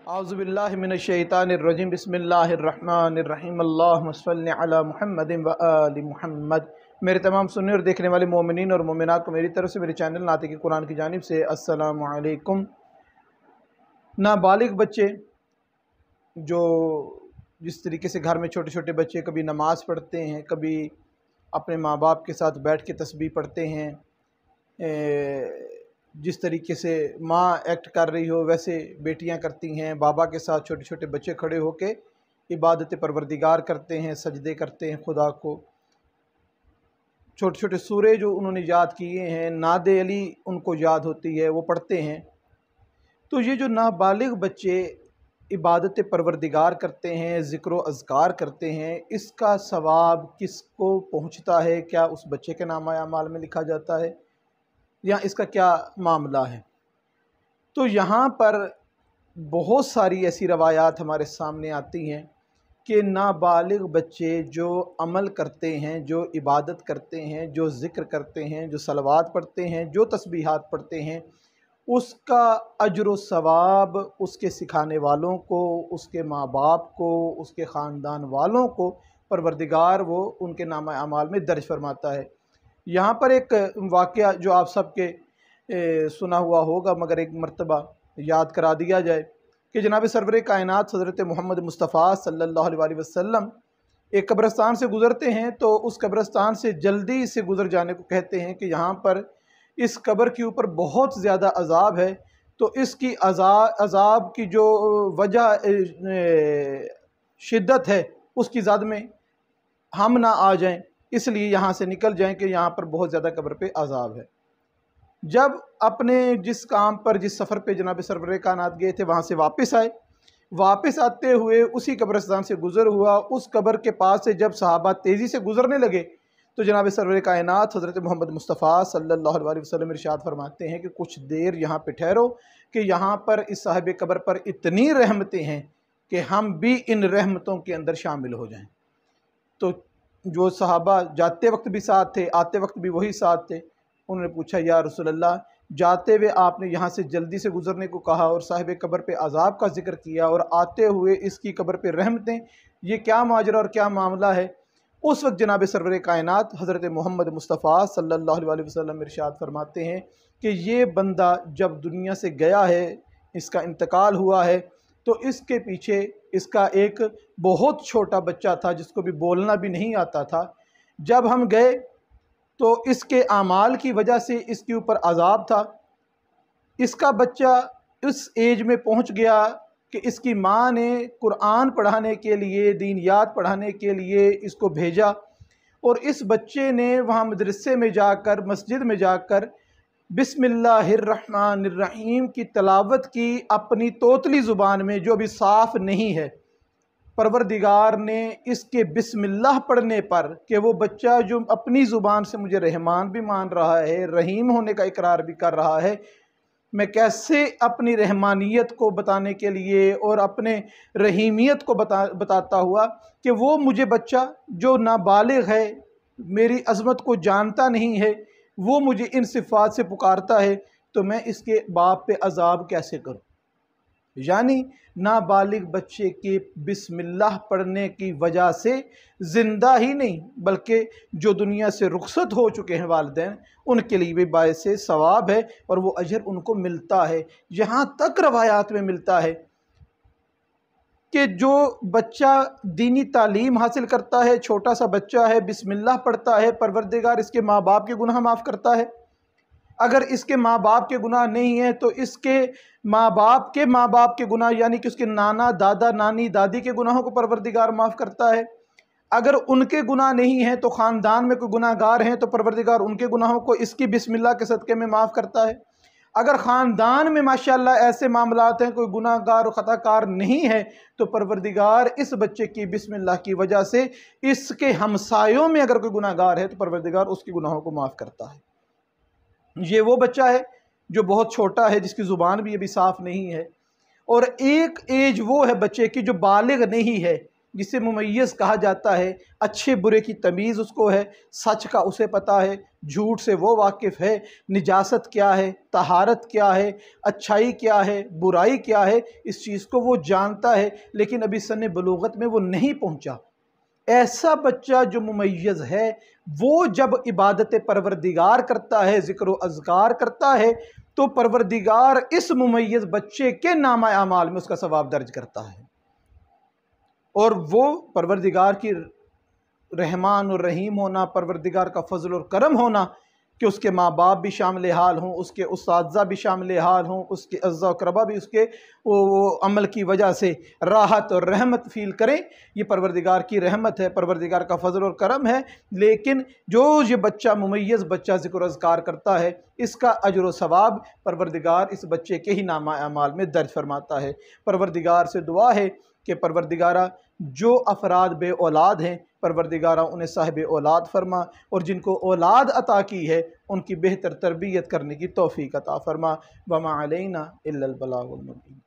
औज़ुबिल्लाहि मिनश्शैतानिर्रजीम बिस्मिल्लाहिर्रहमानिर्रहीम अल्लाहुम्मा सल्लि अला मुहम्मदिन व आलि मुहम्मद। मेरे तमाम सुनने और देखने वाले मोमिनीन और मोमिनात को मेरी तरफ से मेरे चैनल नातिक़ कुरान की जानिब से अस्सलामु अलैकुम। नाबालिग बच्चे जो जिस तरीके से घर में छोटे छोटे बच्चे कभी नमाज़ पढ़ते हैं, कभी अपने माँ बाप के साथ बैठ के तस्बीह पढ़ते हैं, जिस तरीके से माँ एक्ट कर रही हो वैसे बेटियां करती हैं। बाबा के साथ छोटे छोटे बच्चे खड़े होके इबादत परवरदिगार करते हैं, सजदे करते हैं खुदा को। छोटे छोटे सूरे जो उन्होंने याद किए हैं, नादे अली उनको याद होती है, वो पढ़ते हैं। तो ये जो नाबालिग बच्चे इबादत परवरदिगार करते हैं, ज़िक्र अज़कार करते हैं, इसका सवाब किसको पहुँचता है? क्या उस बच्चे के नामा अमाल में लिखा जाता है या इसका क्या मामला है? तो यहाँ पर बहुत सारी ऐसी रवायात हमारे सामने आती हैं कि नाबालिग बच्चे जो अमल करते हैं, जो इबादत करते हैं, जो ज़िक्र करते हैं, जो सलवात पढ़ते हैं, जो तस्बीहात पढ़ते हैं, उसका अजर व सवाब उसके सिखाने वालों को, उसके माँ बाप को, उसके ख़ानदान वालों को परवरदिगार वो उनके नामा अमाल में दर्ज फरमाता है। यहाँ पर एक वाक़या जो आप सबके सुना हुआ होगा, मगर एक मरतबा याद करा दिया जाए कि जनाब सरवर कायनात हज़रत मोहम्मद मुस्तफ़ा सल्लल्लाहु अलैहि वसल्लम एक कब्रिस्तान से गुज़रते हैं, तो उस कब्रिस्तान से जल्दी से गुज़र जाने को कहते हैं कि यहाँ पर इस कब्र के ऊपर बहुत ज़्यादा अज़ाब है, तो इसकी अज़ाब की जो वजह शिद्दत है उसकी ज़द में हम ना आ जाएं, इसलिए यहाँ से निकल जाएं कि यहाँ पर बहुत ज़्यादा कब्र पे अज़ाब है। जब अपने जिस काम पर, जिस सफ़र पे जनाब सरवर कायनात गए थे, वहाँ से वापस आए, वापस आते हुए उसी कब्रिस्तान से गुज़र हुआ। उस कब्र के पास से जब सहाबा तेज़ी से गुज़रने लगे तो जनाब सरवर कायनात हज़रत मोहम्मद मुस्तफ़ा सल्लल्लाहु अलैहि वसल्लम इरशाद फरमाते हैं कि कुछ देर यहाँ पे ठहरो कि यहाँ पर इस साहिब कब्र पर इतनी रहमतें हैं कि हम भी इन रहमतों के अंदर शामिल हो जाएं। तो जो सहाबा जाते वक्त भी साथ थे, आते वक्त भी वही साथ थे, उन्होंने पूछा, या रसूल अल्लाह, जाते हुए आपने यहाँ से जल्दी से गुज़रने को कहा और साहिब कब्र पे अज़ाब का जिक्र किया, और आते हुए इसकी कब्र पे रहमतें, ये क्या माजरा और क्या मामला है? उस वक्त जनाब सरवर कायनात हज़रत मोहम्मद मुस्तफ़ा सल्लल्लाहु अलैहि वसल्लम इरशाद फरमाते हैं कि ये बंदा जब दुनिया से गया है, इसका इंतकाल हुआ है, तो इसके पीछे इसका एक बहुत छोटा बच्चा था जिसको भी बोलना भी नहीं आता था। जब हम गए तो इसके आमाल की वजह से इसके ऊपर अज़ाब था। इसका बच्चा इस एज में पहुंच गया कि इसकी माँ ने कुरान पढ़ाने के लिए, दीनियात पढ़ाने के लिए इसको भेजा, और इस बच्चे ने वहाँ मदरसे में जाकर, मस्जिद में जाकर बिस्मिल्लाहिर्रहमानिर्रहीम की तलावत की अपनी तोतली ज़ुबान में, जो भी साफ़ नहीं है। परवरदिगार ने इसके बिस्मिल्लाह पढ़ने पर, कि वो बच्चा जो अपनी ज़ुबान से मुझे रहमान भी मान रहा है, रहीम होने का इकरार भी कर रहा है, मैं कैसे अपनी रहमानियत को बताने के लिए और अपने रहीमियत को बताता हुआ कि वो मुझे बच्चा जो नाबालिग है, मेरी अज़मत को जानता नहीं है, वो मुझे इन सिफ़ात से पुकारता है, तो मैं इसके बाप पे अज़ाब कैसे करूं? यानी नाबालिग बच्चे के बिस्मिल्लाह पढ़ने की वजह से ज़िंदा ही नहीं, बल्कि जो दुनिया से रुखसत हो चुके हैं वालिदैन, उनके लिए भी बायस सवाब है और वो अजर उनको मिलता है। यहाँ तक रवायात में मिलता है कि जो बच्चा दीनी तालीम हासिल करता है, छोटा सा बच्चा है, बिस्मिल्लाह पढ़ता है, परवरदिगार इसके माँ बाप के गुनाह माफ़ करता है। अगर इसके माँ बाप के गुनाह नहीं है तो इसके माँ बाप के गुनाह, यानी कि उसके नाना, दादा, नानी, दादी के गुनाहों को परवरदिगार माफ़ करता है। अगर उनके गुनाह नहीं हैं तो ख़ानदान में कोई गुनाहगार हैं तो परवरदिगार उनके गुनाहों को इसकी बिस्मिल्लाह के सदक़े में माफ़ करता है। अगर ख़ानदान में माशाअल्लाह ऐसे मामलात हैं, कोई गुनाहगार और ख़ताकार नहीं है, तो परवरदिगार इस बच्चे की बिस्मिल्लाह की वजह से इसके हमसायों में अगर कोई गुनाहगार है तो परवरदिगार उसके गुनाहों को माफ़ करता है। ये वो बच्चा है जो बहुत छोटा है, जिसकी ज़ुबान भी अभी साफ़ नहीं है, और एक एज वो है बच्चे की जो बालिग नहीं है, जिसे मुमय्यज़ कहा जाता है, अच्छे बुरे की तमीज़ उसको है, सच का उसे पता है, झूठ से वो वाकिफ़ है, निजासत क्या है, तहारत क्या है, अच्छाई क्या है, बुराई क्या है, इस चीज़ को वो जानता है, लेकिन अभी सन्न बलूगत में वो नहीं पहुँचा। ऐसा बच्चा जो मुमय्यज़ है, वो जब इबादत परवरदिगार करता है, ज़िक्र व अज़कार करता है, तो परवरदिगार इस मुमय्यज़ बच्चे के नामा अमाल में उसका सवाब दर्ज करता है। और वो परवरदिगार की रहमान और रहीम होना, परवरदिगार का फजल और करम होना कि उसके माँ बाप भी शामिल हाल हों, उसके उस्ताज़ा भी शामिल हाल हों, उसके अज़्ज़ा व अक़रबा भी उसके वो अमल की वजह से राहत और रहमत फ़ील करें, ये परवरदिगार की रहमत है, परवरदिगार का फजल और करम है। लेकिन जो ये बच्चा मुमय्यज़ बच्चा ज़िक्र अज़कार करता है, इसका अजर व सवाब परवरदिगार इस बच्चे के ही नामा अमाल में दर्ज फरमाता है। परवरदिगार से दुआ है कि परवरदिगारा जो अफराद बे औलाद हैं, परवरदिगारा उन्हें साहिब औलाद फरमा, और जिनको औलाद अता की है उनकी बेहतर तरबियत करने की तौफ़ीक़ अता फरमा। वमा अलैना इल्लल बलागुल मुबीन।